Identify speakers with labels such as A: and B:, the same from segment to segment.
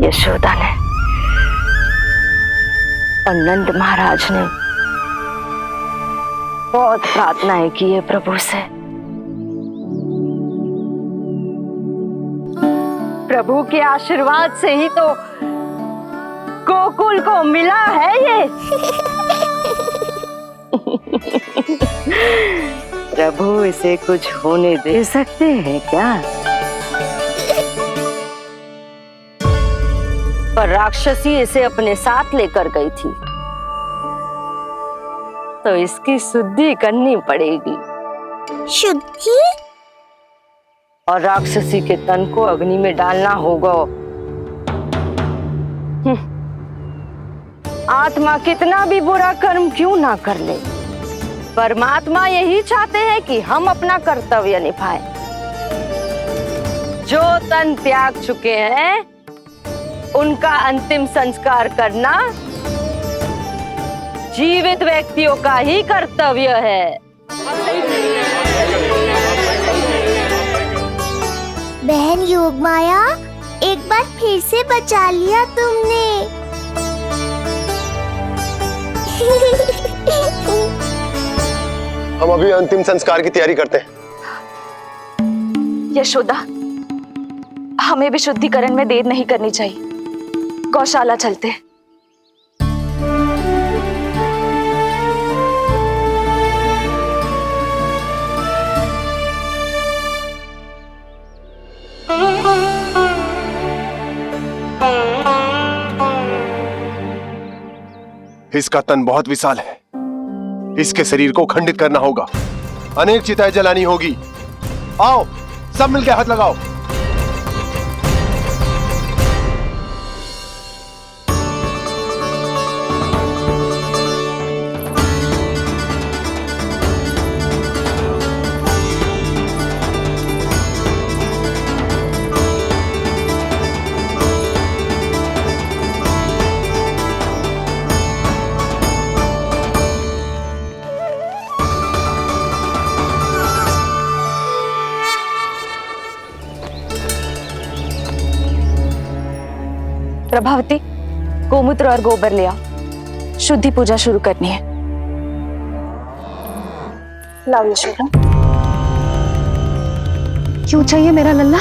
A: यशोदा ने और नंद महाराज ने बहुत प्रार्थनाएं की है प्रभु से। प्रभु के आशीर्वाद से ही तो गोकुल को मिला है ये। प्रभु इसे कुछ होने दे सकते हैं क्या? पर राक्षसी इसे अपने साथ लेकर गई थी, तो इसकी शुद्धि करनी पड़ेगी।
B: शुद्धि?
A: और राक्षसी के तन को अग्नि में डालना होगा। आत्मा कितना भी बुरा कर्म क्यों ना कर ले, परमात्मा यही चाहते हैं कि हम अपना कर्तव्य निभाएं। जो तन त्याग चुके हैं उनका अंतिम संस्कार करना जीवित व्यक्तियों का ही कर्तव्य है।
B: बहन योगमाया, एक बार फिर से बचा लिया तुमने।
C: हम अभी अंतिम संस्कार की तैयारी करते हैं।
D: यशोदा, हमें भी शुद्धिकरण में देर नहीं करनी चाहिए। गौशाला चलते हैं।
C: इसका तन बहुत विशाल है, इसके शरीर को खंडित करना होगा, अनेक चिताएं जलानी होगी। आओ सब मिलकर हाथ लगाओ।
D: प्रभावती, गोमूत्र और गोबर ले आओ, शुद्धि पूजा शुरू करनी है। लाओ यशोदा। क्यों चाहिए मेरा लल्ला?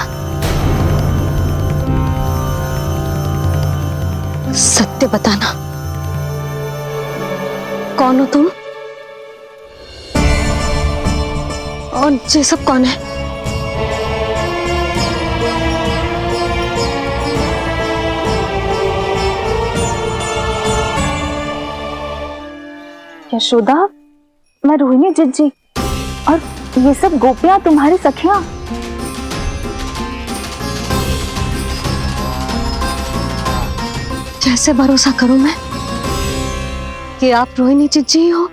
D: सत्य बताना, कौन हो तुम और ये सब कौन है? यशोदा, मैं रोहिणी जिज्जी और ये सब गोपियां तुम्हारी सखियां। कैसे भरोसा करूं मैं कि आप रोहिणी जिज्जी ही हो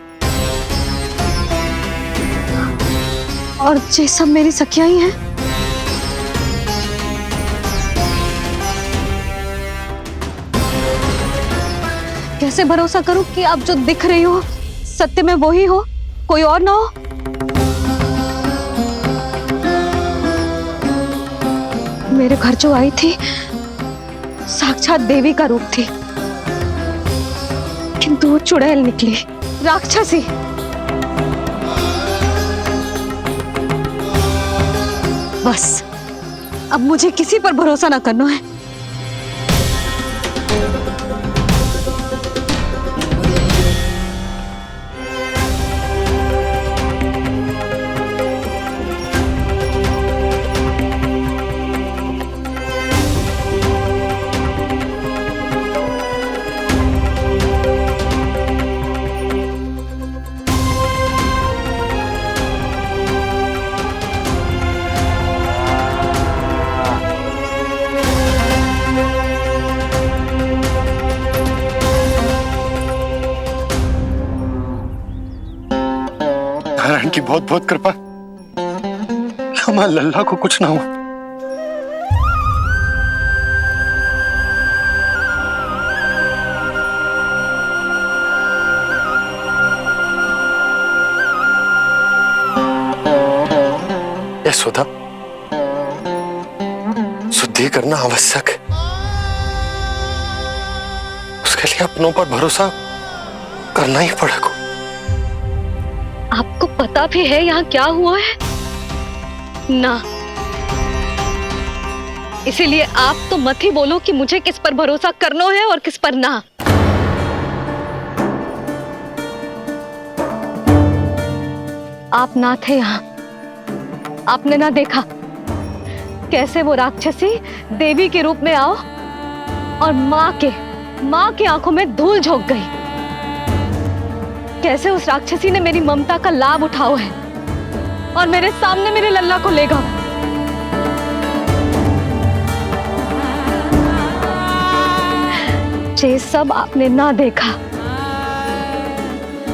D: और ये सब मेरी सखियां ही हैं। कैसे भरोसा करूं कि आप जो दिख रही हो सत्य में वो ही हो, कोई और ना हो? मेरे घर जो आई थी साक्षात देवी का रूप थी, किंतु वो चुड़ैल निकली, राक्षसी। बस अब मुझे किसी पर भरोसा ना करना है।
C: नारायण की बहुत बहुत कृपा, हमारे लल्ला को कुछ ना हो। यशोदा, शुद्धि करना आवश्यक है।
E: के लिए अपनों पर भरोसा करना ही पड़ेगा।
F: आपको पता भी है यहाँ क्या हुआ है ना, इसीलिए आप तो मत ही बोलो कि मुझे किस पर भरोसा करना है और किस पर ना। आप ना थे यहाँ, आपने ना देखा कैसे वो राक्षसी देवी के रूप में आओ और माँ के आंखों में धूल झोंक गई। कैसे उस राक्षसी ने मेरी ममता का लाभ उठाओ है और मेरे सामने मेरे लल्ला को ले गया। ये सब आपने ना देखा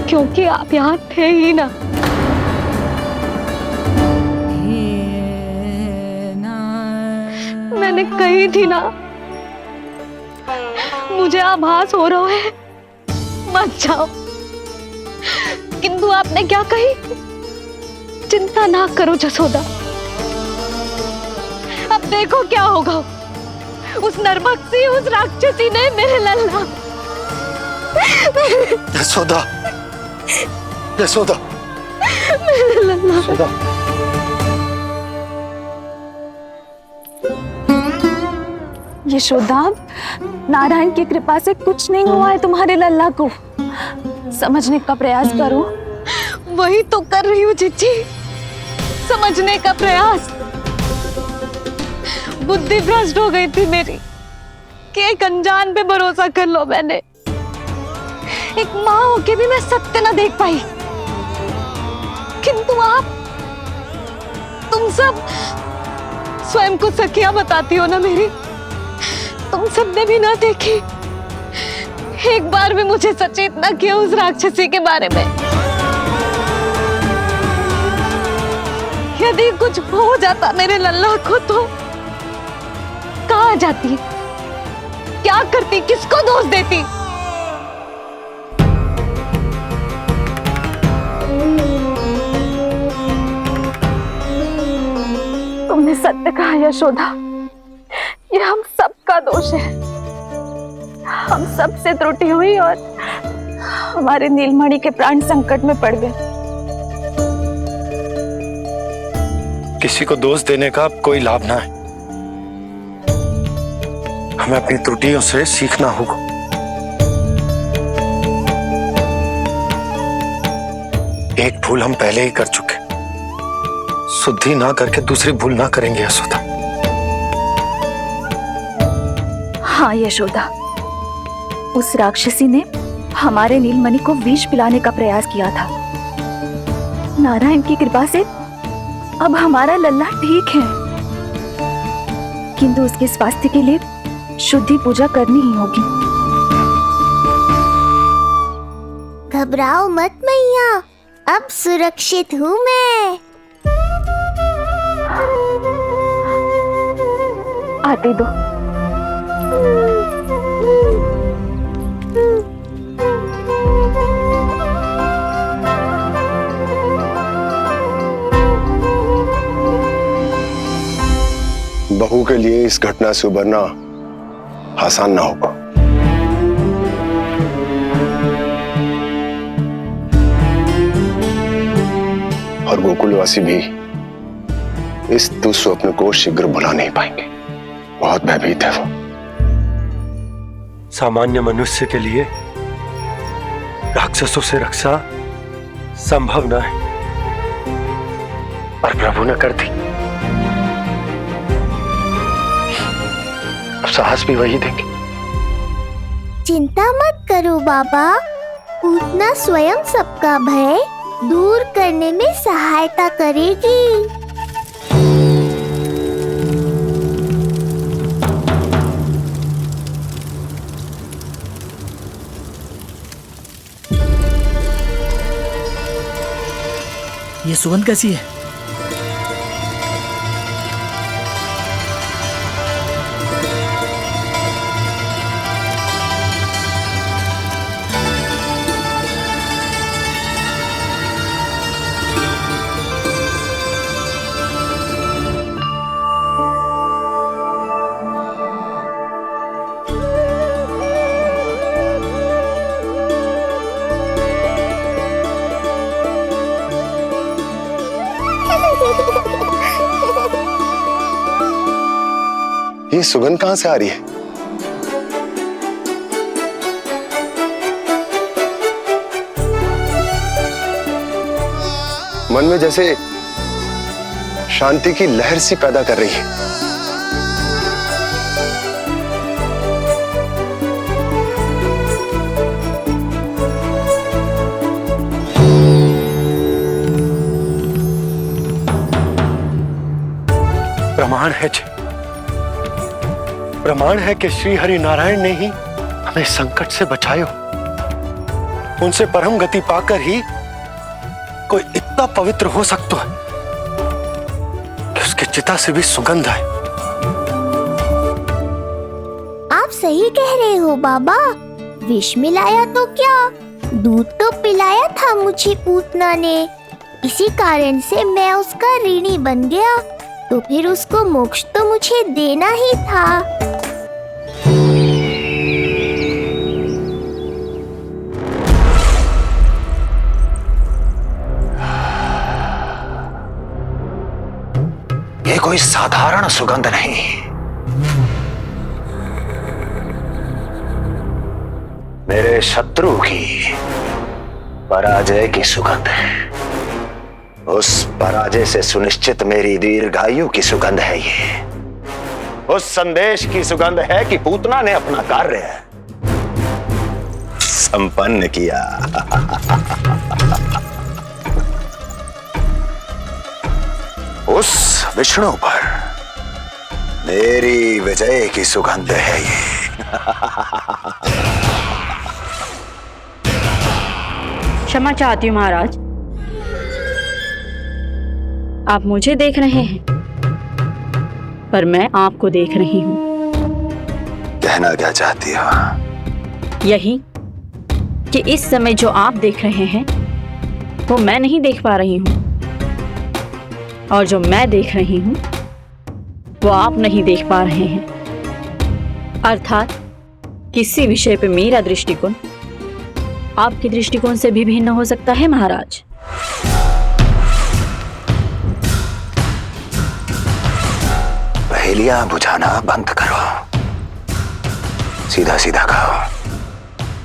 F: क्योंकि आप यहाँ थे ही ना। मैंने कही थी ना, मुझे आभास हो रहा है, मत जाओ। किंतु आपने क्या कही? चिंता ना करो जसोदा, अब देखो क्या होगा। उस नरभक्षी, उस राक्षसी ने मेरे लल्ला।
E: यशोदा, यशोदा,
F: मेरे लल्ला।
E: यशोदा।
D: यशोदा, नारायण की कृपा से कुछ नहीं हुआ है तुम्हारे लल्ला को। समझने का प्रयास करो।
F: वही तो कर रही हूँ चिच्ची, समझने का प्रयास। बुद्धि भ्रष्ट हो गई थी मेरी कि एक अनजान पे भरोसा कर लो मैंने। एक माँ होके भी मैं सत्य ना देख पाई। किंतु आप, तुम सब स्वयं को सखिया बताती हो ना मेरी, तुम सबने भी ना देखी, एक बार भी मुझे सचेत ना किया उस राक्षसी के बारे में। यदि कुछ हो जाता मेरे लल्ला को तो कहाँ जाती, क्या करती, किसको दोष देती?
D: तुमने सत्य कहा यशोदा, ये हम सबका दोष है। हम सबसे त्रुटि हुई और हमारे नीलमणि के प्राण संकट में पड़ गए।
E: किसी को दोष देने का अब कोई लाभ ना है। हमें अपनी त्रुटियों से सीखना होगा। एक भूल हम पहले ही कर चुके, शुद्धि ना करके दूसरी भूल ना करेंगे यशोदा।
D: हाँ यशोदा, उस राक्षसी ने हमारे नीलमणि को विष पिलाने का प्रयास किया था। नारायण की कृपा से अब हमारा लल्ला ठीक है, किंतु उसके स्वास्थ्य के लिए शुद्धि पूजा करनी ही होगी।
B: घबराओ मत मैया, अब सुरक्षित हूँ मैं।
D: आते दो।
C: बहू के लिए इस घटना से उबरना आसान ना होगा। और गोकुलवासी भी इस दुस्वप्न को शीघ्र भुला नहीं पाएंगे। बहुत भयभीत है वो।
E: सामान्य मनुष्य के लिए राक्षसों से रक्षा संभव न है, पर प्रभु ने कर दी। अब साहस भी वही देंगे।
B: चिंता मत करो बाबा, पूतना स्वयं सबका भय दूर करने में सहायता करेगी।
G: ये सुगंध कैसी है?
C: ये सुगंध कहां से आ रही है? मन में जैसे शांति की लहर सी पैदा कर रही है।
E: प्रमाण है कि श्री हरि नारायण ने ही हमें संकट से बचाए हो। उनसे परम गति पाकर ही कोई इतना पवित्र हो सकता है कि उसके चिता से भी सुगंध आए।
B: आप सही कह रहे हो बाबा। विष मिलाया तो क्या, दूध तो पिलाया था मुझे पूतना ने। इसी कारण से मैं उसका ऋणी बन गया, तो फिर उसको मोक्ष तो मुझे देना ही था।
E: ये कोई साधारण सुगंध नहीं, मेरे शत्रु की पराजय की सुगंध है। उस पराजय से सुनिश्चित मेरी दीर्घायु की सुगंध है ये। उस संदेश की सुगंध है कि पूतना ने अपना कार्य संपन्न किया। उस विष्णु पर मेरी विजय की सुगंध है ये।
A: क्षमा चाहती हूँ महाराज, आप मुझे देख रहे हैं पर मैं आपको देख रही हूँ।
E: कहना क्या चाहती हो?
A: यही कि इस समय जो आप देख रहे हैं वो मैं नहीं देख पा रही हूँ, और जो मैं देख रही हूँ वो आप नहीं देख पा रहे हैं। अर्थात किसी विषय पे मेरा दृष्टिकोण आपके दृष्टिकोण से भी भिन्न हो सकता है महाराज।
E: पहेलियां बुझाना बंद करो, सीधा सीधा कहो,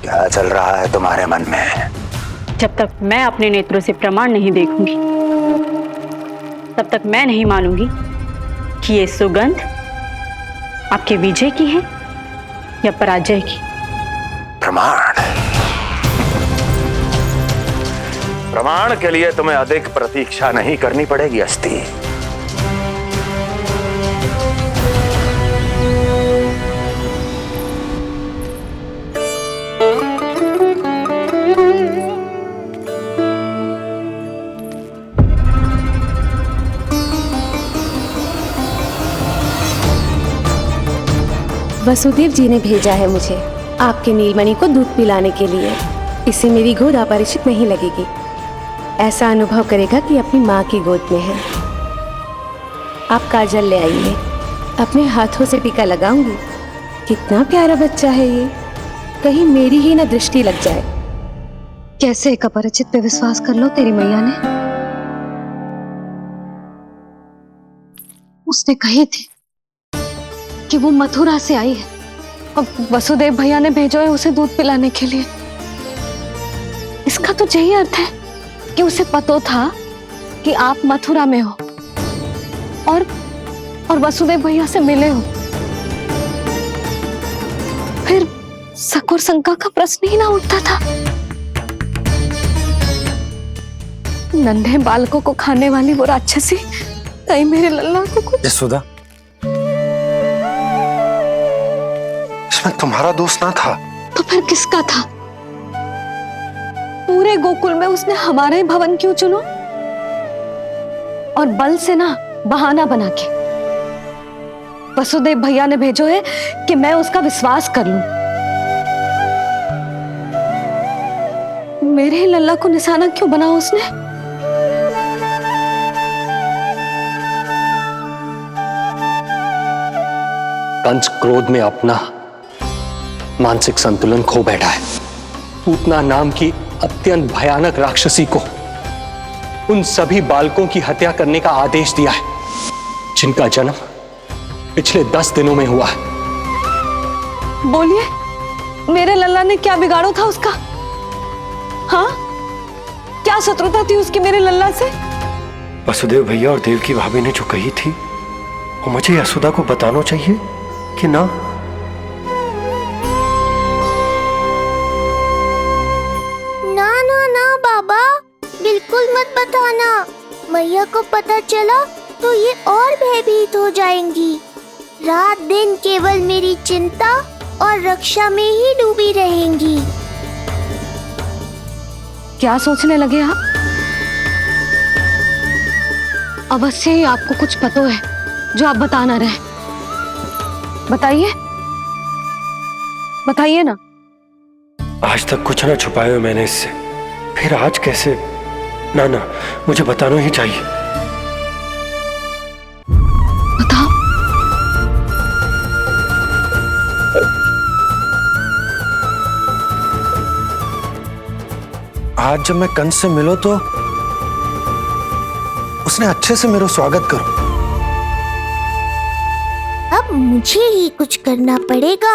E: क्या चल रहा है तुम्हारे मन में?
A: जब तक मैं अपने नेत्रों से प्रमाण नहीं देखूंगी तब तक मैं नहीं मानूंगी कि ये सुगंध आपके विजय की है या पराजय की।
E: प्रमाण के लिए तुम्हें अधिक प्रतीक्षा नहीं करनी पड़ेगी अस्ति।
H: वसुदेव जी ने भेजा है मुझे आपके नीलमणि को दूध पिलाने के लिए। इससे मेरी गोद अपरिचित नहीं लगेगी, ऐसा अनुभव करेगा कि अपनी माँ की गोद में है। आप काजल ले आइए, अपने हाथों से टीका लगाऊंगी। कितना प्यारा बच्चा है ये, कहीं मेरी ही ना दृष्टि लग जाए।
F: कैसे एक अपरिचित पे विश्वास कर लो तेरी मैया ने? उसने कही थी कि वो मथुरा से आई है और वसुदेव भैया ने भेजा है उसे दूध पिलाने के लिए। इसका तो यही अर्थ है कि उसे पता था कि आप मथुरा में हो और वसुदेव भैया से मिले हो। फिर शक और शंका का प्रश्न ही ना उठता था। नन्हे बालकों को खाने वाली वो राक्षसी कहीं मेरे लल्ला को कुछ।
E: यशोदा, इसमें तुम्हारा दोष ना था।
F: तो फिर किसका था? पूरे गोकुल में उसने हमारे भवन क्यों चुनो? और बल से ना बहाना बना के वसुदेव भैया ने भेजो है कि मैं उसका विश्वास कर लूं। मेरे लल्ला को निशाना क्यों बनाया उसने?
I: कंस क्रोध में अपना मानसिक संतुलन खो बैठा है। पूतना नाम की अत्यंत भयानक राक्षसी को उन सभी बालकों की हत्या करने का आदेश दिया है जिनका जन्म पिछले 10 दिनों में हुआ है।
F: बोलिए, मेरे लल्ला ने क्या बिगाड़ो था उसका? हाँ, क्या शत्रुता थी उसकी मेरे लल्ला से?
C: वसुदेव भैया और देवकी भाभी ने जो कही थी वो मुझे यशोदा को बताना चाहिए कि ना?
B: ना ना ना बाबा, बिल्कुल मत बताना। मैया को पता चला तो ये और भयभीत हो जाएंगी। रात दिन केवल मेरी चिंता और रक्षा में ही डूबी रहेंगी।
F: क्या सोचने लगे आप? अवश्य ही आपको कुछ पता है जो आप बता ना रहे। बताइए, बताइए ना।
C: आज तक कुछ ना छुपाया मैंने इससे, फिर आज कैसे? ना ना, मुझे बताना ही चाहिए।
F: बताओ।
J: आज जब मैं कंस से मिलो तो उसने अच्छे से मेरा स्वागत करो।
B: अब मुझे ही कुछ करना पड़ेगा।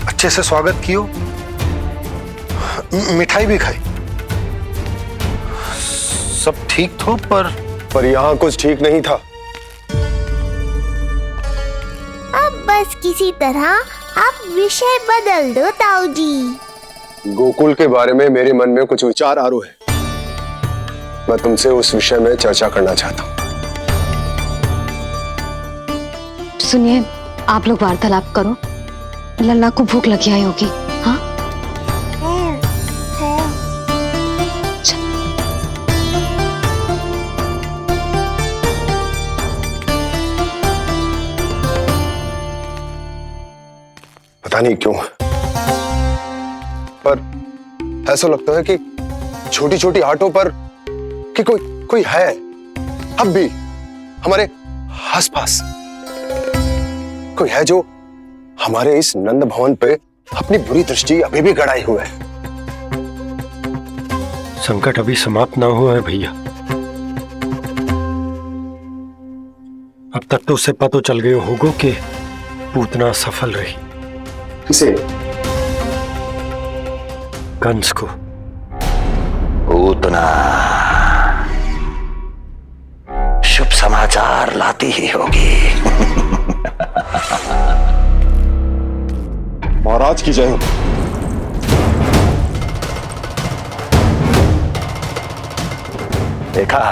J: अच्छे से स्वागत कियो, मिठाई भी खाई, सब ठीक तो, पर
C: यहाँ कुछ ठीक नहीं था।
B: अब बस किसी तरह आप विषय बदल दो ताऊ जी।
C: गोकुल के बारे में मेरे मन में कुछ विचार आ रहे हैं। मैं तुमसे उस विषय में चर्चा करना चाहता हूँ।
F: सुनिए, आप लोग वार्तालाप करो। लल्ला को भूख लगी आई होगी। हाँ,
C: पता नहीं क्यों, पर ऐसा लगता है कि छोटी छोटी आटों पर कि कोई है अब भी हमारे आसपास। कोई है जो हमारे इस नंद भवन पे अपनी बुरी दृष्टि अभी भी गड़ाए हुए है। संकट अभी समाप्त ना हुआ है भैया। अब तक तो उसे पता चल गया होगा कि पूतना सफल रही। किसे? कंस को।
E: पूतना शुभ समाचार लाती ही होगी।
C: महाराज की जय हो।
E: देखा,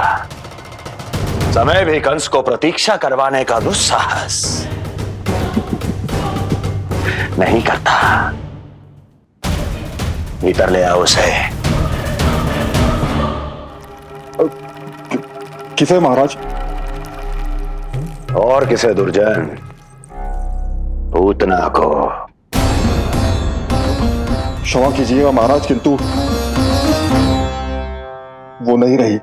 E: समय भी कंस को प्रतीक्षा करवाने का दुस्साहस नहीं करता। भीतर ले आओ उसे।
C: किसे महाराज?
E: और किसे दुर्जन? पूतना को।
C: क्षमा कीजिएगा महाराज, किंतु वो नहीं रही।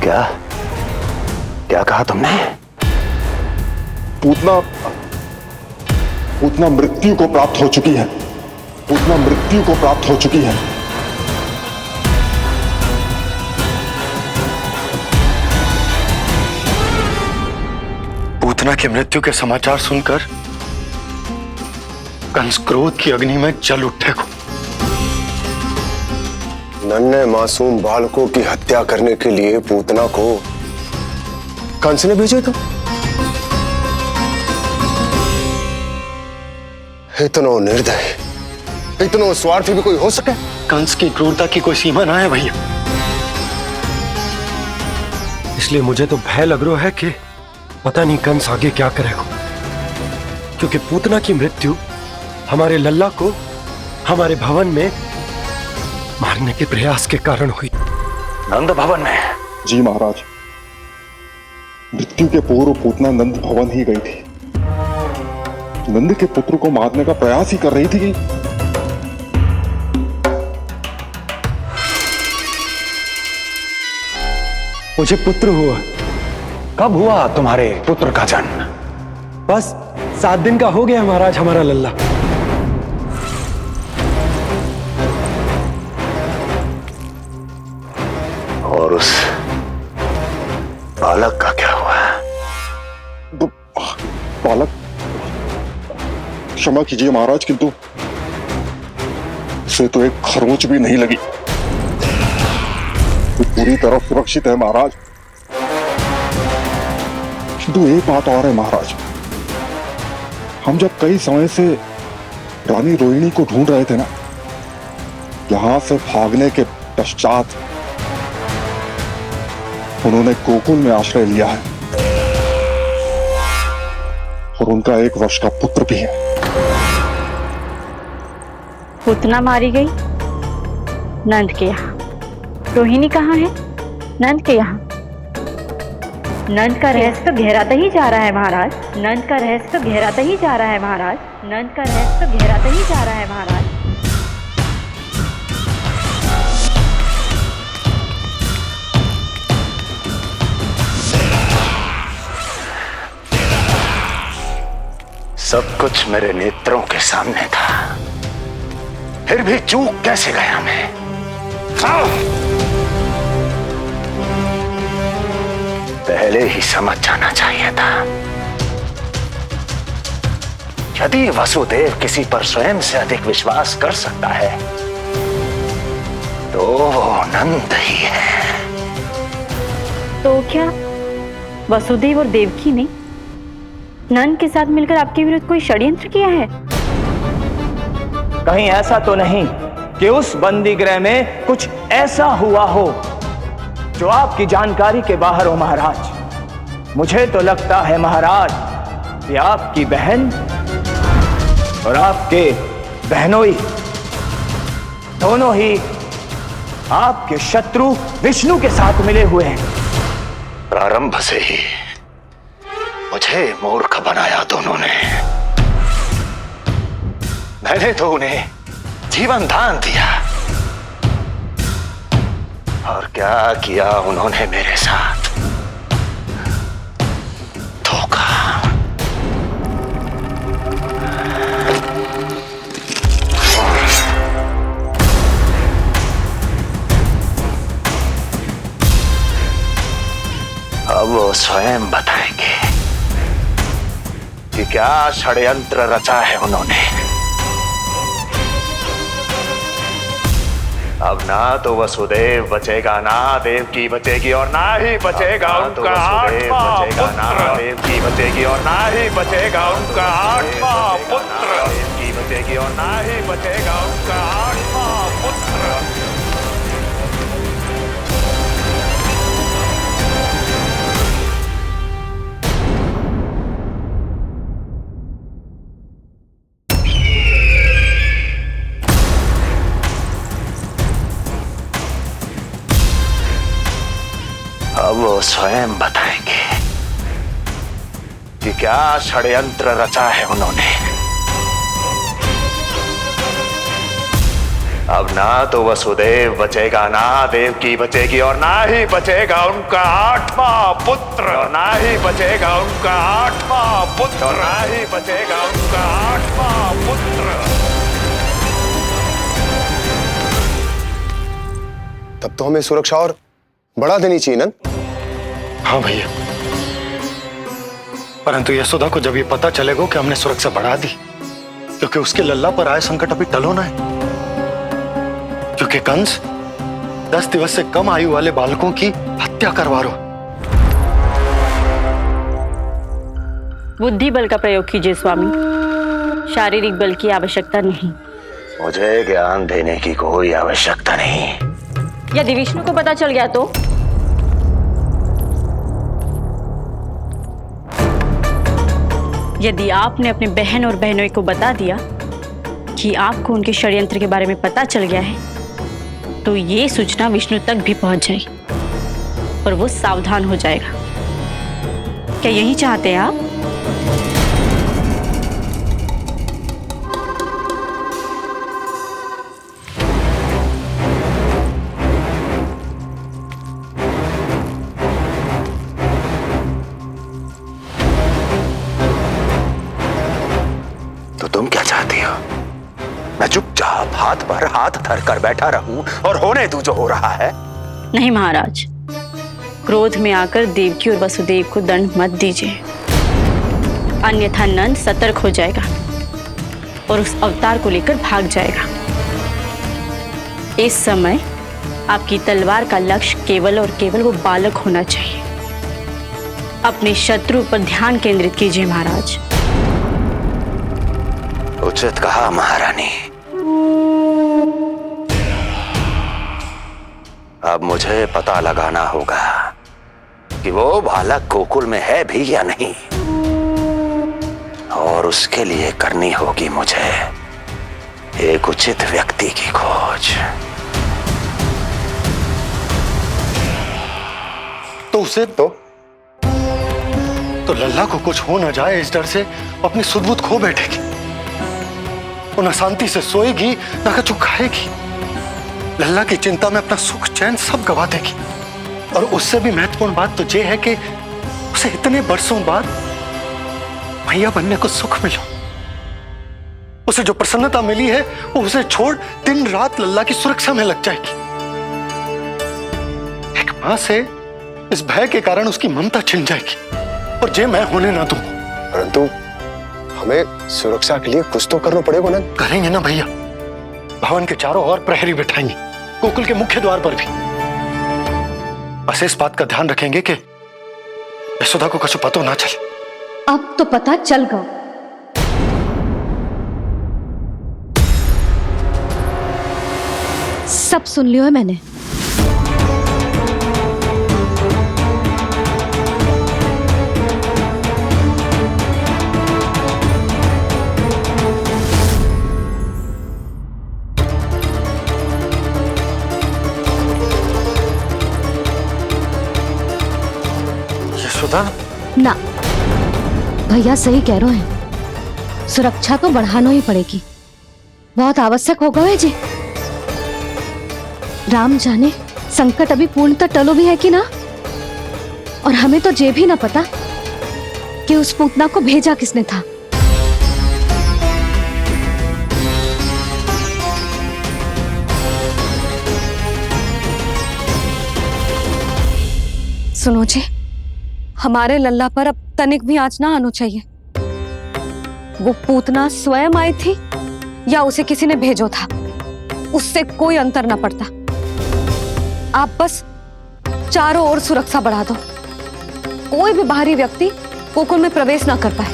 E: क्या क्या कहा तुमने?
C: पूतना मृत्यु को प्राप्त हो चुकी है। पूतना मृत्यु को प्राप्त हो चुकी है। पूतना की मृत्यु के समाचार सुनकर कंस क्रोध की अग्नि में जल उठे को। नन्हे मासूम बालकों की हत्या करने के लिए पूतना को कंस ने भेजा था। इतना निर्दय, इतना स्वार्थी भी कोई हो सके? कंस की क्रूरता की कोई सीमा ना है भैया। इसलिए मुझे तो भय लग रहा है कि पता नहीं कंस आगे क्या करेगा, क्योंकि पूतना की मृत्यु हमारे लल्ला को हमारे भवन में मारने के प्रयास के कारण हुई।
E: नंद भवन में?
C: जी महाराज, मृत्यु के पूर्व पूतना नंद भवन ही गई थी। नंद के पुत्र को मारने का प्रयास ही कर रही थी।
K: मुझे पुत्र हुआ।
E: कब हुआ तुम्हारे पुत्र का जन्म?
K: बस 7 दिन का हो गया महाराज हमारा लल्ला।
E: और उस बालक का क्या हुआ?
L: बालक, क्षमा कीजिए महाराज, किंतु उसे तो एक खरोंच भी नहीं लगी। वो पूरी तरह सुरक्षित है महाराज। किंतु एक बात और है महाराज, हम जब कई समय से रानी रोहिणी को ढूंढ रहे थे ना, यहां से भागने के पश्चात उन्होंने गोकुल में आश्रय लिया है और उनका 1 वर्ष का पुत्र भी है।
A: पूतना मारी गई नंद के यहाँ। रोहिणी कहाँ है? नंद के यहाँ। नंद का रहस्य तो गहराता ही जा रहा है महाराज। नंद का रहस्य तो गहराता ही जा रहा है महाराज। नंद का रहस्य तो गहराता ही जा रहा है महाराज।
E: सब कुछ मेरे नेत्रों के सामने था, फिर भी चूक कैसे गया मैं? पहले ही समझ जाना चाहिए था। यदि वसुदेव किसी पर स्वयं से अधिक विश्वास कर सकता है तो वो नंद ही है।
A: तो क्या वसुदेव और देवकी ने नंद के साथ मिलकर आपके विरुद्ध कोई षड्यंत्र किया है?
M: कहीं ऐसा तो नहीं कि उस बंदी गृह में कुछ ऐसा हुआ हो जो आपकी जानकारी के बाहर हो महाराज। मुझे तो लगता है महाराज कि आपकी बहन और आपके बहनोई दोनों ही आपके शत्रु विष्णु के साथ मिले हुए हैं।
E: प्रारंभ से ही मुझे मूर्ख बनाया दोनों ने। मैंने तो उन्हें जीवन दान दिया और क्या किया उन्होंने मेरे साथ? धोखा। अब वो स्वयं बताएंगे कि क्या षड्यंत्र रचा है उन्होंने। अब ना तो वसुदेव बचेगा, ना देवकी बचेगी और ना ही बचेगा उनका आठवां पुत्र। ना देवकी बचेगी और ना ही बचेगा उनका आठवां पुत्र। देवकी बचेगी और ना ही बचेगा उनका आठवां पुत्र। अब वो स्वयं बताएंगे कि क्या षड्यंत्र रचा है उन्होंने। अब ना तो वसुदेव बचेगा, ना देवकी बचेगी और ना ही बचेगा उनका आठवां पुत्र। ना ही बचेगा उनका आठवां पुत्र। ना ही बचेगा उनका आठवां पुत्र।
C: तब तो हमें सुरक्षा और बढ़ा देनी चाहिए नंद।
J: हाँ भैया, परंतु यशोदा को जब ये पता चलेगा कि हमने सुरक्षा बढ़ा दी, क्योंकि उसके लल्ला पर आए संकट अभी टल होना है। क्योंकि कंस 10 दिवस से कम आयु वाले बालकों की हत्या करवा रहा।
A: बुद्धि बल का प्रयोग कीजिए स्वामी, शारीरिक बल की आवश्यकता नहीं।
E: मुझे ज्ञान देने की कोई आवश्यकता नहीं।
A: यदि विष्णु को पता चल गया तो? यदि आपने अपनी बहन और बहनोई को बता दिया कि आपको उनके षड्यंत्र के बारे में पता चल गया है, तो ये सूचना विष्णु तक भी पहुंच जाएगी और वो सावधान हो जाएगा। क्या यही चाहते हैं आप?
E: तुम क्या चाहती हो? मैं चुपचाप हाथ पर हाथ धर कर बैठा रहूं और होने दूं जो हो रहा है?
A: नहीं महाराज, क्रोध में आकर देवकी और वसुदेव को दंड मत दीजिए, अन्यथा नंद सतर्क हो जाएगा और उस अवतार को लेकर भाग जाएगा। इस समय आपकी तलवार का लक्ष्य केवल और केवल वो बालक होना चाहिए। अपने शत्रु पर ध्यान केंद्रित कीजिए महाराज।
E: उचित कहा महारानी। अब मुझे पता लगाना होगा कि वो बालक गोकुल में है भी या नहीं, और उसके लिए करनी होगी मुझे एक उचित व्यक्ति की खोज।
J: तो उसे तो लल्ला को कुछ हो ना जाए इस डर से अपनी सुध-बुध खो बैठेगी। वो न शांति से सोएगी न कुछ खाएगी। लल्ला की चिंता में अपना सुख चैन सब गवा देगी। और उससे भी महत्वपूर्ण बात तो ये है कि उसे इतने बरसों बाद भैया बनने को सुख मिला। उसे जो प्रसन्नता मिली है वो उसे छोड़ दिन रात लल्ला की सुरक्षा में लग जाएगी। एक मां से इस भय के कारण उसकी ममता छिन जाएगी, और ये मैं होने ना दूं।
C: परंतु हमें सुरक्षा के लिए कुछ तो करना पड़ेगा ना।
J: करेंगे ना भैया। भवन के चारों ओर प्रहरी बिठाएंगे, गोकुल के मुख्य द्वार पर भी। बस इस बात का ध्यान रखेंगे कि यशोदा को कुछ पता ना चले।
F: अब तो पता चल गया। सब सुन लियो है मैंने।
J: यशोदा
F: ना, भैया सही कह रहे हैं। सुरक्षा तो बढ़ाना ही पड़ेगी, बहुत आवश्यक होगा है जी। राम जाने संकट अभी पूर्णतः टलो भी है कि ना, और हमें तो ये भी ना पता कि उस पूतना को भेजा किसने था। सुनो जी, हमारे लल्ला पर अब तनिक भी आंच ना आना चाहिए। वो पूतना स्वयं आई थी या उसे किसी ने भेजो था, उससे कोई अंतर ना पड़ता। आप बस चारों ओर सुरक्षा बढ़ा दो, कोई भी बाहरी व्यक्ति गोकुल में प्रवेश ना कर पाए।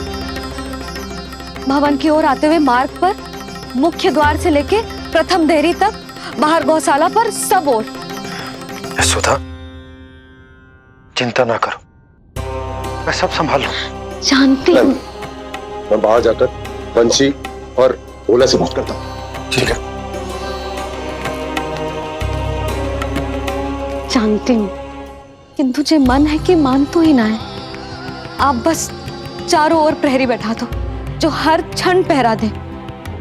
F: भवन की ओर आते हुए मार्ग पर मुख्य द्वार से लेके प्रथम देहरी तक, बाहर गौशाला पर, सब ओर।
J: यशोदा चिंता ना करो, मैं सब संभाल लूं।
F: जानती हूँ।
C: मैं बाहर जाकर बंसी और ओला से बात करता हूँ। ठीक है।
F: जानती हूँ, किंतु जे मन है कि मान तो ही ना है। आप बस चारों ओर प्रहरी बैठा दो, जो हर क्षण पहरा दे।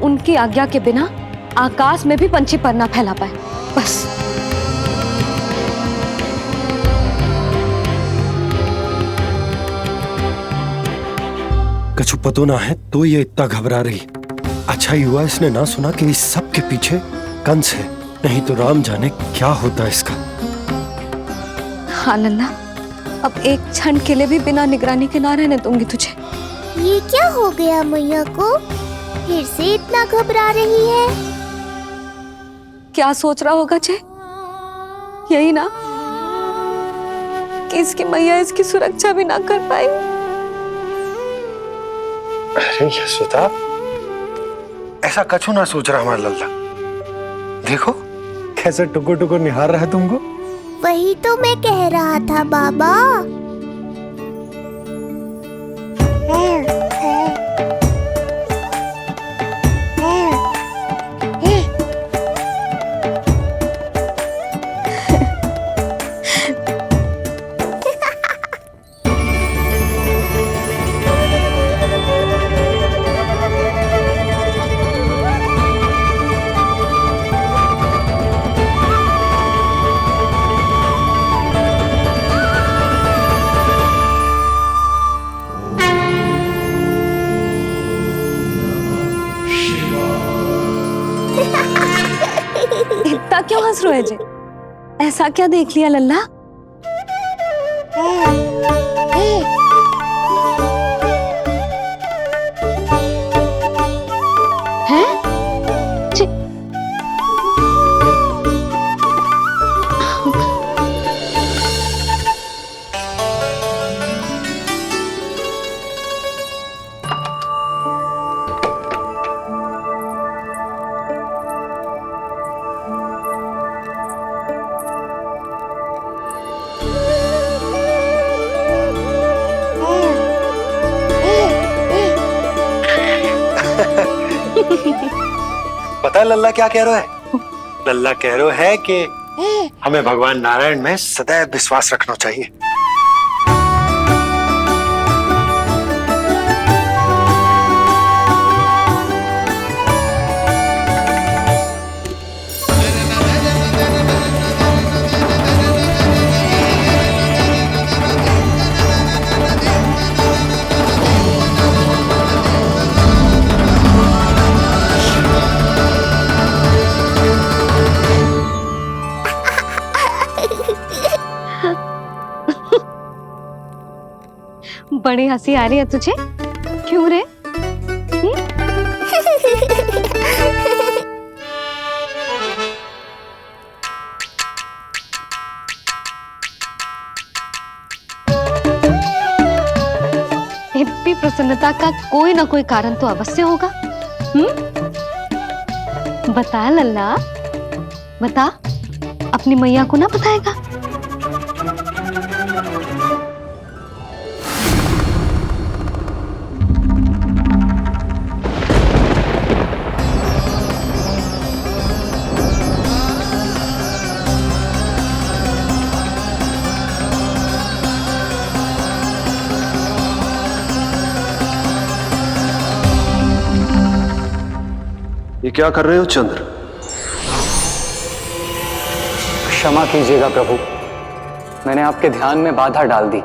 F: उनकी आज्ञा के बिना आकाश में भी पंछी पर ना फैला पाए, बस।
K: कछु पतो ना है तो ये इतना घबरा रही। अच्छा ही हुआ इसने ना सुना कि इस सब के पीछे कंस है, नहीं तो राम जाने क्या होता इसका।
F: हाँ लल्ला, अब एक क्षण के लिए भी बिना निगरानी के ना रहने दूंगी तुझे।
B: ये क्या हो गया मैया को, फिर से इतना घबरा रही है?
F: क्या सोच रहा होगा जे? यही ना कि इसकी मैया इसकी सुरक्षा भी ना कर पाई।
J: अरे यशोदा, ऐसा कछु ना सोच रहा हमारा लल्ला। देखो
K: कैसे टुकुर टुकुर निहार रहा है तुमको।
B: वही तो मैं कह रहा था बाबा।
F: ऐसा क्यों हंस रहे जे? ऐसा क्या देख लिया लल्ला?
C: पता है लल्ला क्या कह रहा है? लल्ला कह रहा है कि हमें भगवान नारायण में सदैव विश्वास रखना चाहिए।
F: बड़ी हंसी आ रही है तुझे, क्यों रे? इतनी प्रसन्नता का कोई ना कोई कारण तो अवश्य होगा। बता लल्ला, बता, अपनी मैया को ना बताएगा?
N: ये क्या कर रहे हो चंद्र?
I: क्षमा कीजिएगा प्रभु, मैंने आपके ध्यान में बाधा डाल दी।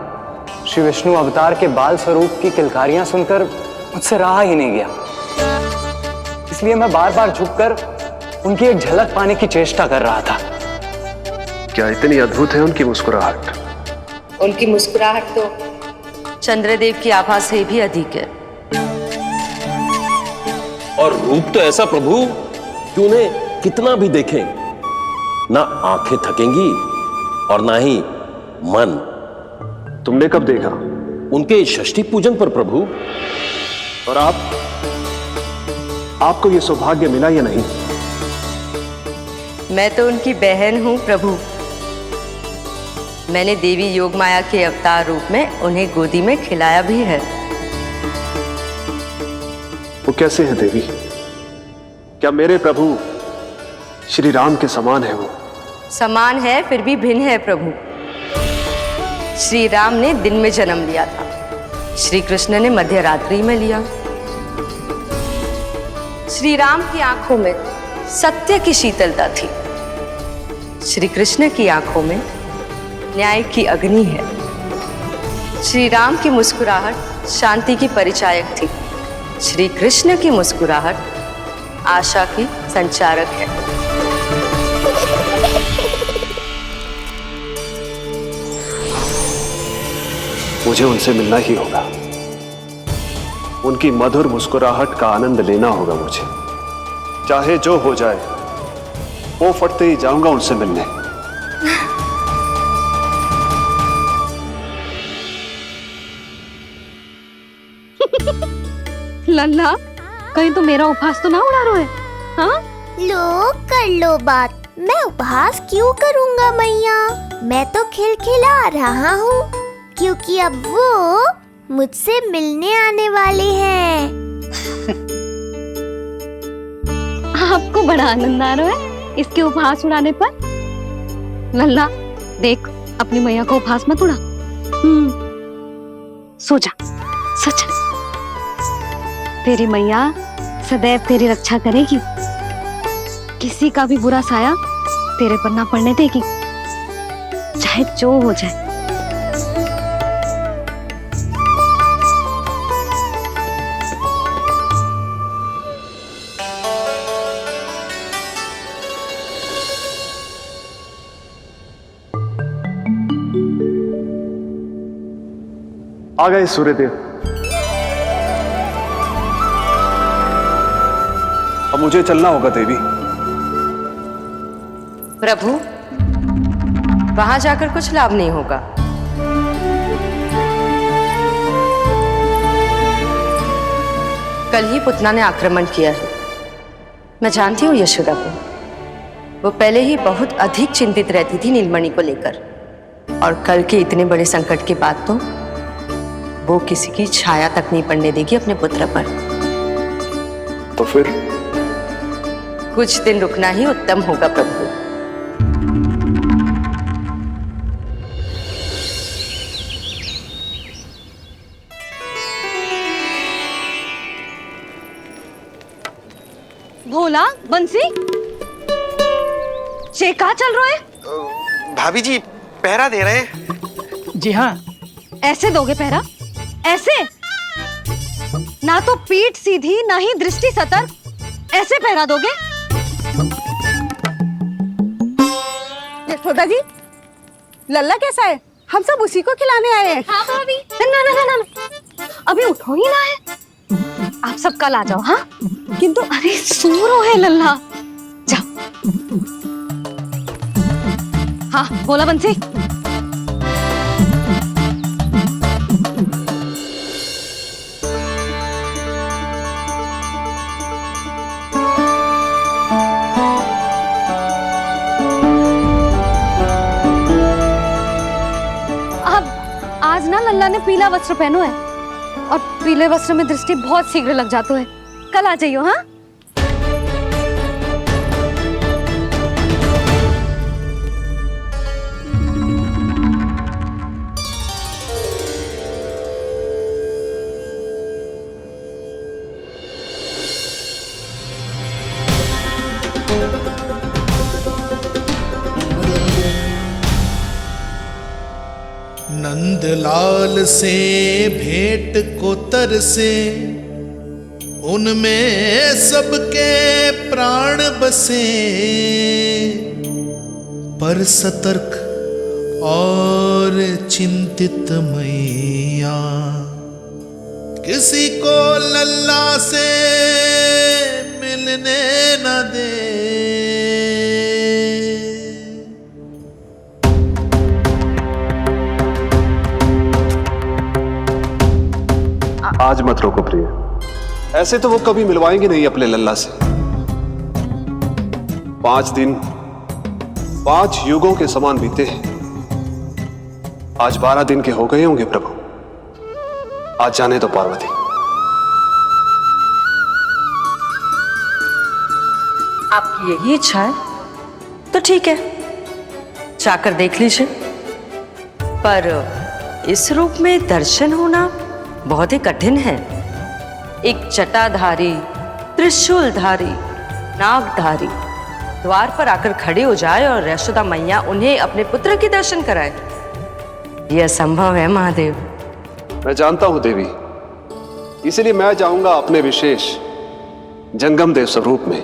I: श्री विष्णु अवतार के बाल स्वरूप की किलकारियां सुनकर मुझसे रहा ही नहीं गया, इसलिए मैं बार बार झुककर उनकी एक झलक पाने की चेष्टा कर रहा था।
N: क्या इतनी अद्भुत है उनकी मुस्कुराहट?
O: उनकी मुस्कुराहट तो चंद्रदेव की आभा से भी अधिक है।
P: और रूप तो ऐसा प्रभु कि उन्हें कितना भी देखें ना आंखें थकेंगी और ना ही मन।
N: तुमने कब देखा?
P: उनके षष्ठी पूजन पर प्रभु।
N: और आपको यह सौभाग्य मिला या नहीं?
O: मैं तो उनकी बहन हूं प्रभु। मैंने देवी योगमाया के अवतार रूप में उन्हें गोदी में खिलाया भी है।
N: वो कैसे हैं देवी? क्या मेरे प्रभु श्री राम के समान है वो?
O: समान है फिर भी भिन्न है प्रभु। श्री राम ने दिन में जन्म लिया था, श्री कृष्ण ने मध्य रात्रि में लिया। श्री राम की आंखों में सत्य की शीतलता थी, श्री कृष्ण की आंखों में न्याय की अग्नि है। श्री राम की मुस्कुराहट शांति की परिचायक थी, श्री कृष्ण की मुस्कुराहट आशा की संचारक है।
N: मुझे उनसे मिलना ही होगा, उनकी मधुर मुस्कुराहट का आनंद लेना होगा मुझे। चाहे जो हो जाए, वो फटते ही जाऊंगा उनसे मिलने।
F: लल्ला, कहीं तो मेरा उपहास तो ना उड़ा रहे? हाँ?
B: लो कर लो बात, मैं उपहास क्यों करूँगा मैया? मैं तो खिलखिला रहा हूँ क्योंकि अब वो मुझसे मिलने आने वाले हैं।
F: आपको बड़ा आनंद आ रहा है इसके उपहास उड़ाने पर? लल्ला देख, अपनी मैया को उपहास मत उड़ा। सो जा, सच तेरी मैया सदैव तेरी रक्षा करेगी, किसी का भी बुरा साया तेरे पर ना पड़ने देगी, चाहे जो हो जाए।
N: आ गए सूर्यदेव। अब मुझे चलना होगा देवी।
O: प्रभु, वहां जाकर कुछ लाभ नहीं होगा। कल ही पुतना ने आक्रमण किया है। मैं जानती हूँ यशोदा को। वो पहले ही बहुत अधिक चिंतित रहती थी नीलमणि को लेकर, और कल के इतने बड़े संकट के बाद तो वो किसी की छाया तक नहीं पड़ने देगी अपने पुत्र पर।
N: तो फिर
O: कुछ दिन रुकना ही उत्तम होगा प्रभु।
F: भोला, बंसी, चे कहाँ चल रहे?
Q: भाभी जी पहरा दे रहे हैं।
G: जी हाँ।
F: ऐसे दोगे पहरा? ऐसे? ना तो पीठ सीधी ना ही दृष्टि सतर्क, ऐसे पहरा दोगे?
R: यशोदा जी, लल्ला कैसा है? हम सब उसी को खिलाने आए हैं।
F: हाँ भाभी। ना ना ना ना, अभी उठो ही ना है। आप सब कल आ जाओ। हाँ, किंतु अरे सूरो है लल्ला। जाओ। हाँ बोला बंसी। आज ना लल्ला ने पीला वस्त्र पहनो है, और पीले वस्त्र में दृष्टि बहुत शीघ्र लग जातो है। कल आ जाइयो। हाँ,
S: नंदलाल से भेंट को तरसे, उनमें सबके प्राण बसे, पर सतर्क और चिंतित मैया, किसी को लल्ला से मिलने न दे।
N: आज मत रोको प्रिय, ऐसे तो वो कभी मिलवाएंगे नहीं अपने लल्ला से। 5 दिन 5 युगों के समान बीते हैं। आज 12 दिन के हो गए होंगे प्रभु। आज जाने तो पार्वती।
O: आपकी यही इच्छा है तो ठीक है, जाकर देख लीजिए। पर इस रूप में दर्शन होना बहुत ही कठिन है। एक जटाधारी, त्रिशूलधारी, नागधारी द्वार पर आकर खड़े हो जाए और यशोदा मैया उन्हें अपने पुत्र के दर्शन कराए, यह असंभव है महादेव।
N: मैं जानता हूं देवी, इसलिए मैं जाऊंगा अपने विशेष जंगम देव स्वरूप में।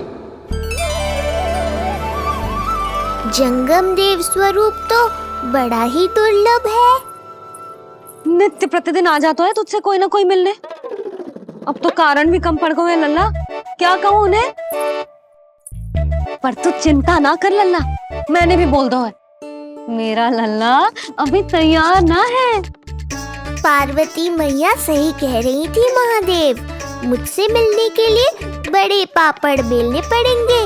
B: जंगम देव स्वरूप तो बड़ा ही दुर्लभ है।
F: नित्य प्रतिदिन आ जाता है तुझसे कोई ना कोई मिलने। अब तो कारण भी कम पड़ गए हैं लल्ला, क्या कहूँ उन्हें। पर तू चिंता ना कर लल्ला, मैंने भी बोल दो है, मेरा लल्ला अभी तैयार ना है।
B: पार्वती मैया सही कह रही थी महादेव, मुझसे मिलने के लिए बड़े पापड़ बेलने पड़ेंगे,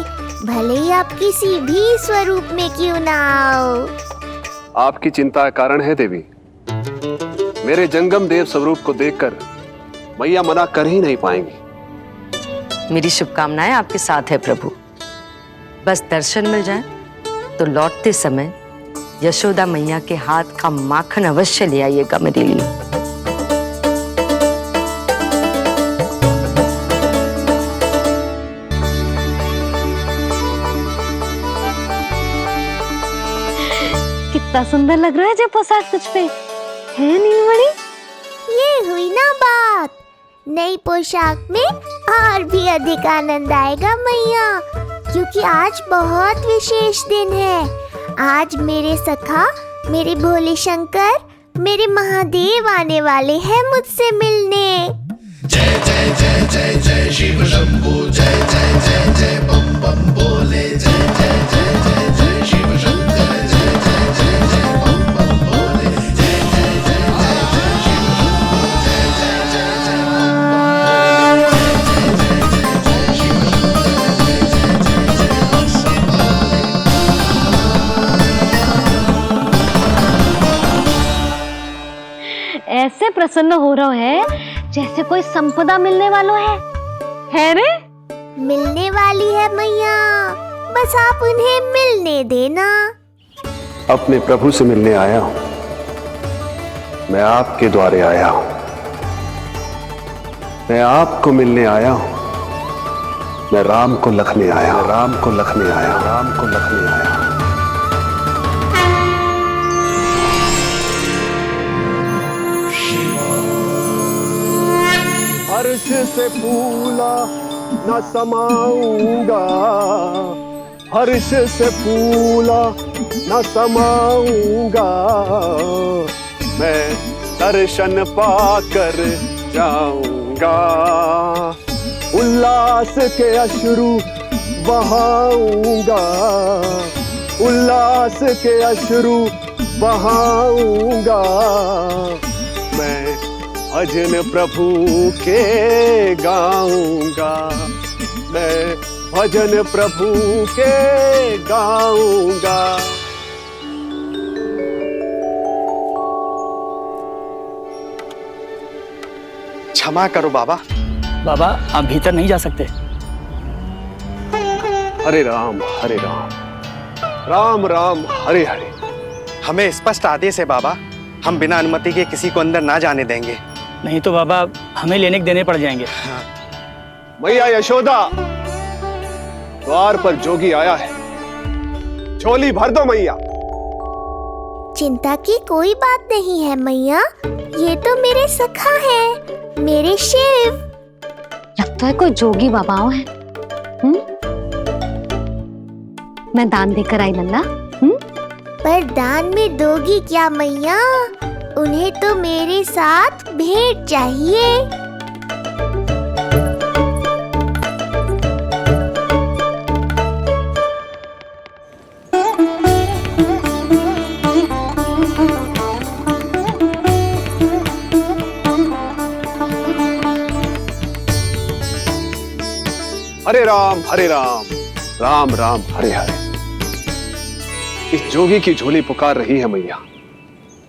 B: भले ही आप किसी भी स्वरूप में क्यों ना आओ।
N: आपकी चिंता का कारण है देवी। मेरे जंगम देव स्वरूप को देखकर मैया मना कर ही नहीं पाएंगी।
O: मेरी शुभकामनाएं आपके साथ है प्रभु। बस दर्शन मिल जाए तो लौटते समय यशोदा मैया के हाथ का माखन अवश्य ले आइएगा मेरे लिए।
F: कितना सुंदर लग रहा है जो पोशाक तुझ पे है नीलमणि।
B: ये हुई ना बात, नई पोशाक में और भी अधिक आनंद आएगा मैया, क्योंकि आज बहुत विशेष दिन है। आज मेरे सखा, मेरे भोले शंकर मेरे महादेव आने वाले हैं मुझसे मिलने।
S: जय जय जय जय जय शिव शंभू, जय जय जय जय बम बम बोले, जय जय जय जय जय शिव शंकर, जय जय जय जय बम बम बोले, जय जय जय जय जय शिव शंभू, जय जय जय जय बम
F: ऐसे प्रसन्न हो रहा है जैसे कोई संपदा मिलने वाला है रे?
B: मिलने वाली है मैया, बस आप उन्हें मिलने देना।
N: अपने प्रभु से मिलने आया हूं, मैं आपके द्वारे आया हूं, मैं आपको मिलने आया हूं, मैं राम को लखने आया, राम को लखने आया, राम को लखने आया।
T: हर्ष से फूला न समाऊंगा, हर्ष से फूला न समाऊंगा, मैं दर्शन पाकर जाऊंगा, उल्लास के अश्रु बहाऊंगा, उल्लास के अश्रु बहाऊंगा, मैं भजन प्रभु के गाऊंगा, मैं भजन प्रभु के गाऊंगा।
Q: क्षमा करो बाबा।
G: बाबा आप भीतर नहीं जा सकते।
N: हरे राम राम राम हरे हरे।
Q: हमें स्पष्ट आदेश है बाबा, हम बिना अनुमति के किसी को अंदर ना जाने देंगे।
G: नहीं तो बाबा हमें लेने के देने पड़ जाएंगे।
N: मैया यशोदा, द्वार पर जोगी आया है, झोली भर दो मैया।
B: चिंता की कोई बात नहीं है मैया, ये तो मेरे सखा हैं, मेरे शिव।
F: लगता है कोई जोगी बाबाओं है। मैं दान देकर आई लल्ला।
B: पर दान में दोगी क्या मैया? उन्हें तो मेरे साथ भेंट चाहिए।
N: हरे राम राम राम हरे हरे। इस जोगी की झोली पुकार रही है मैया,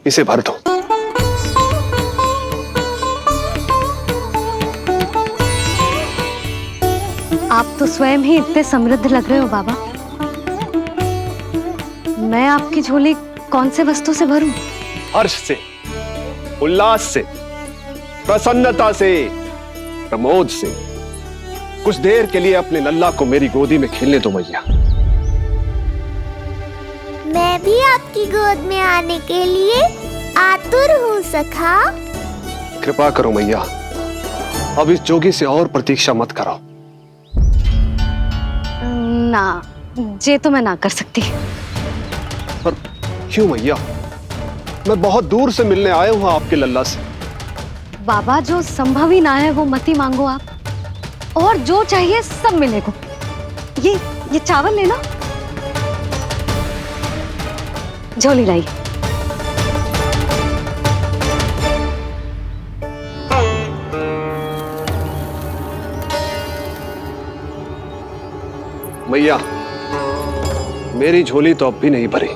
N: इसे भर दो।
F: आप तो स्वयं ही इतने समृद्ध लग रहे हो बाबा। मैं आपकी झोली कौन से वस्तु से भरूं?
N: हर्ष से, उल्लास से, प्रसन्नता से, प्रमोद से। कुछ देर के लिए अपने लल्ला को मेरी गोदी में खेलने दो मैया।
B: मैं भी आपकी गोद में आने के लिए आतुर हूँ सखा।
N: कृपा करो मैया, अब इस जोगी से और प्रतीक्षा मत करो।
F: ना, ये तो मैं ना कर सकती।
N: पर क्यों मैया? मैं बहुत दूर से मिलने आया हूँ आपके लल्ला से।
F: बाबा जो संभव ही ना है वो मत ही मांगो आप, और जो चाहिए सब मिलेगा। ये चावल लेना, झोली लाई।
N: मैया, मेरी झोली तो अब भी नहीं भरी।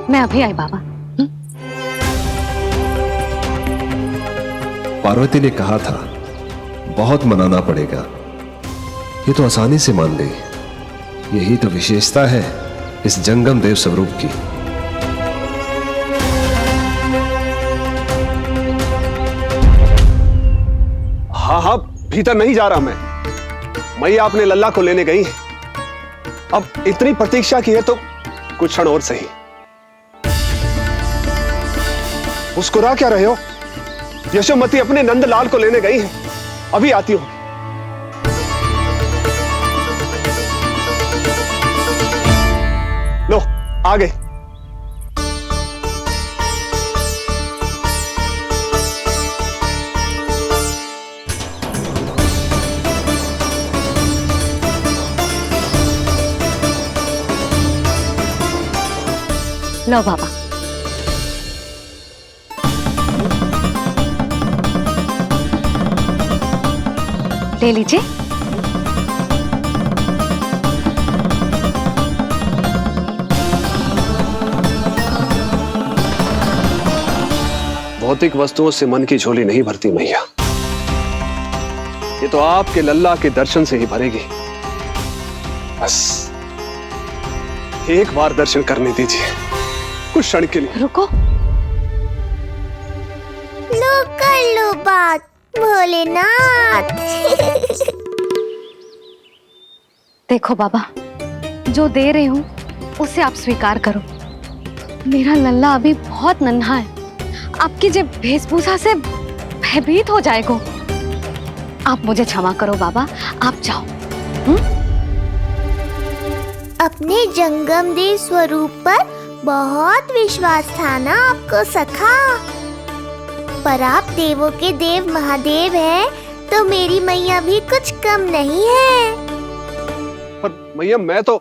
F: मैं अभी आई बाबा।
U: पार्वती ने कहा था बहुत मनाना पड़ेगा, ये तो आसानी से मान गई। यही तो विशेषता है इस जंगम देव स्वरूप की।
N: हाँ, भीतर नहीं जा रहा मैं। मैया अपने लल्ला को लेने गई है। अब इतनी प्रतीक्षा की है तो कुछ क्षण और सही। मुस्कुरा क्या रहे हो? यशोमती अपने नंदलाल को लेने गई है, अभी आती हूं। लो, आ गई।
F: लो बाबा। ले लीजिए।
N: भौतिक वस्तुओं से मन की झोली नहीं भरती मैया, ये तो आपके लल्ला के दर्शन से ही भरेगी। बस एक बार दर्शन करने दीजिए, कुछ क्षण के लिए।
F: रुको।
B: लो कर लो बात भोलेनाथ।
F: देखो बाबा, जो दे रही हूँ उसे आप स्वीकार करो। मेरा लल्ला अभी बहुत नन्हा है, आपकी जे वेशभूषा से भयभीत हो जाएगा। आप मुझे क्षमा करो बाबा, आप जाओ।
B: अपने जंगम देव स्वरूप पर बहुत विश्वास था ना आपको सखा, पर आप देवों के देव महादेव हैं, तो मेरी मैया भी कुछ कम नहीं है।
N: पर मैया, मैं तो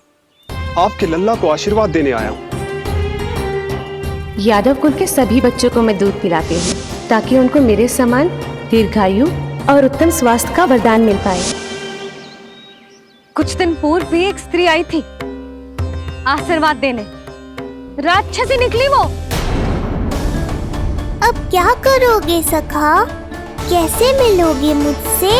N: आपके लल्ला को आशीर्वाद देने आया हूँ।
H: यादव कुल के सभी बच्चों को मैं दूध पिलाती हूँ, ताकि उनको मेरे समान दीर्घायु और उत्तम स्वास्थ्य का वरदान मिल पाए।
F: कुछ दिन पूर्व भी एक स्त्री आई थी आशीर्वाद देने, राक्षसी निकली वो।
B: अब क्या करोगे सखा, कैसे मिलोगे मुझसे?